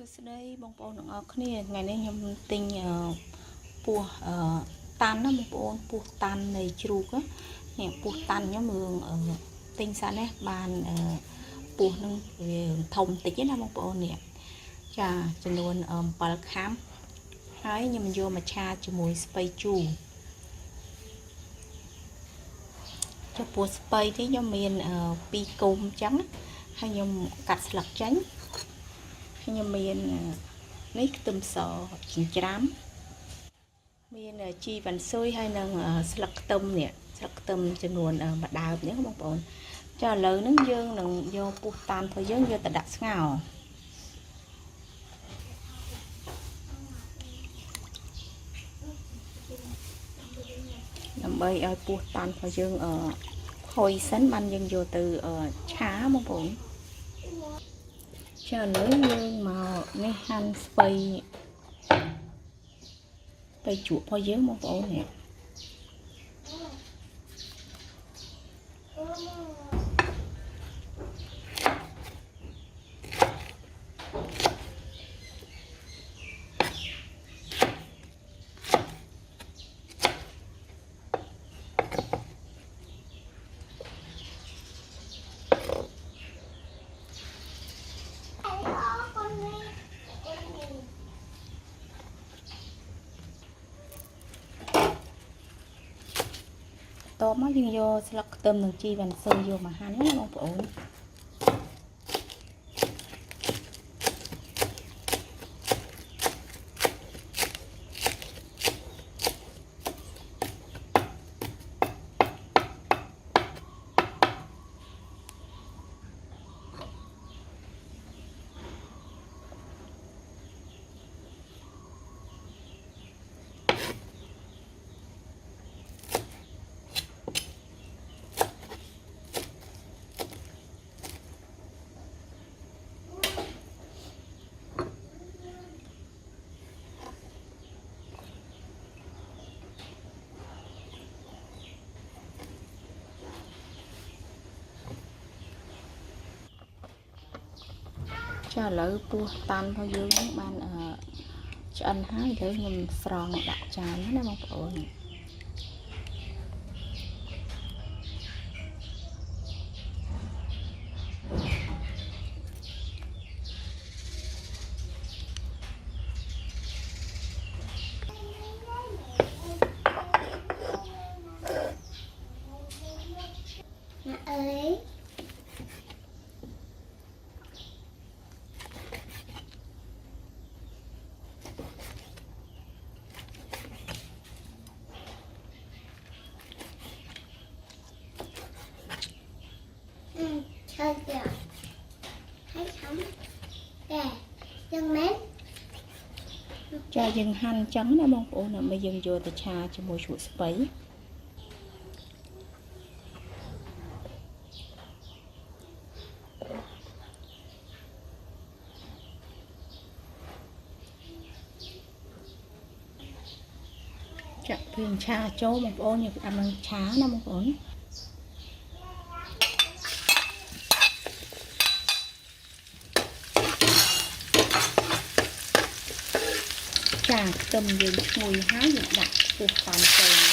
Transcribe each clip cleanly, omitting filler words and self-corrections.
គឺស្ដីបងប្អូនទាំងអស់គ្នាថ្ងៃនេះខ្ញុំទិញពោះតាន់ណាបងប្អូនពោះតាន់នៃជ្រូកនេះពោះតាន់ខ្ញុំរឿងទិញសានេះបានពោះនឹងវាធំតិចណាបងប្អូននេះចាចំនួន7ខាំហើយខ្ញុំយកមកឆាជាមួយស្ពៃជូរចំពោះស្ពៃនេះខ្ញុំមាន2គុំអញ្ចឹងហើយខ្ញុំកាត់ស្លឹកចេញខ្ញុំមាននេះខ្ទឹមសចិញ្ច្រាំមានជីវ៉ាន់ស៊ុយហើយនឹងស្លឹកខ្ទឹមនេះស្លឹកខ្ទឹមចំនួនមួយដើមនេះបងប្អូនចាឥឡូវហ្នឹងយើងនឹងយកពោះតាន់របស់យើងយកទៅដាក់ស្ងោរដើម្បីឲ្យពោះតាន់របស់យើងហុយសិនបានយើងយកទៅឆាបងប្អូនចាឥឡូវយើងមកនេះហាន់ស្ពៃជក់របស់យើងបងប្អូននេះតមកយើងយកស្លឹកខ្ទឹមនិងជីវ៉ាន់ស៊ុយយកមកហាន់ណាបងប្អូនចាឥឡូវពោះតាន់របស់យើងនឹងបានឆ្អិនហើយឥឡូវខ្ញុំស្រង់ដាក់ចានណាបងប្អូនchơi kìa thấy không kìa chân mến ចាយើងហាន់ចឹងណាបងប្អូនដើម្បីយើងយកទៅឆាជាមួយជ្រក់ស្ពៃចាពេលឆាចូលបងប្អូនយើងអានឹងឆាណាបងប្អូនចាខ្ទឹមយើងឈ្ងុយហើយយើងដាក់ពោះតាន់ចូលណ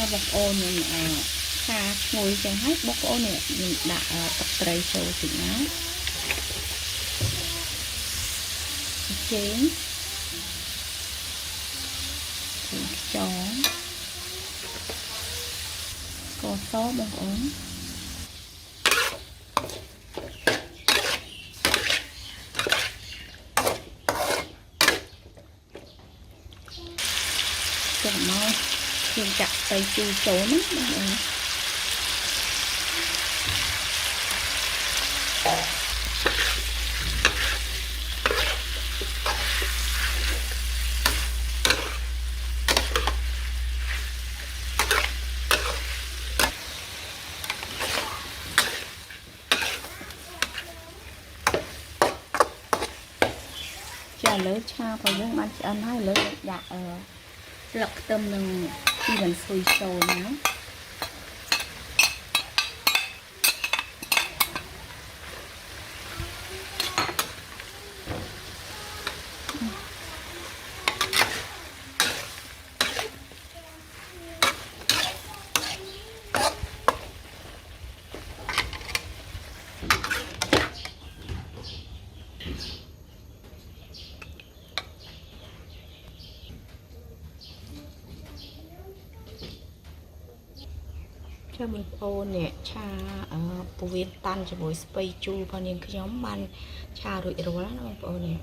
ាបងប្អូនខ្ញុំឆាឈ្ងុយចឹងហើយបងប្អូននេះខ្ញុំដាក់ទឹកត្រីចូលតិចណាចេងខ្យងស្ករសបងប្អូនចាំមកយើងចាក់ស្ពៃជូរចូលណាបងប្អូន ឥឡូវឆារបស់យើងបានឆ្អិនហើយឥឡូវដាក់ស្លឹកខ្ទឹមនិងជីមិនស៊ុយចូលណា ចាំបងប្អូននេះឆាពវៀនតាន់ជាមួយស្ពៃជូររបស់នាងខ្ញុំបានឆារួចរាល់ណាបងប្អូននេះ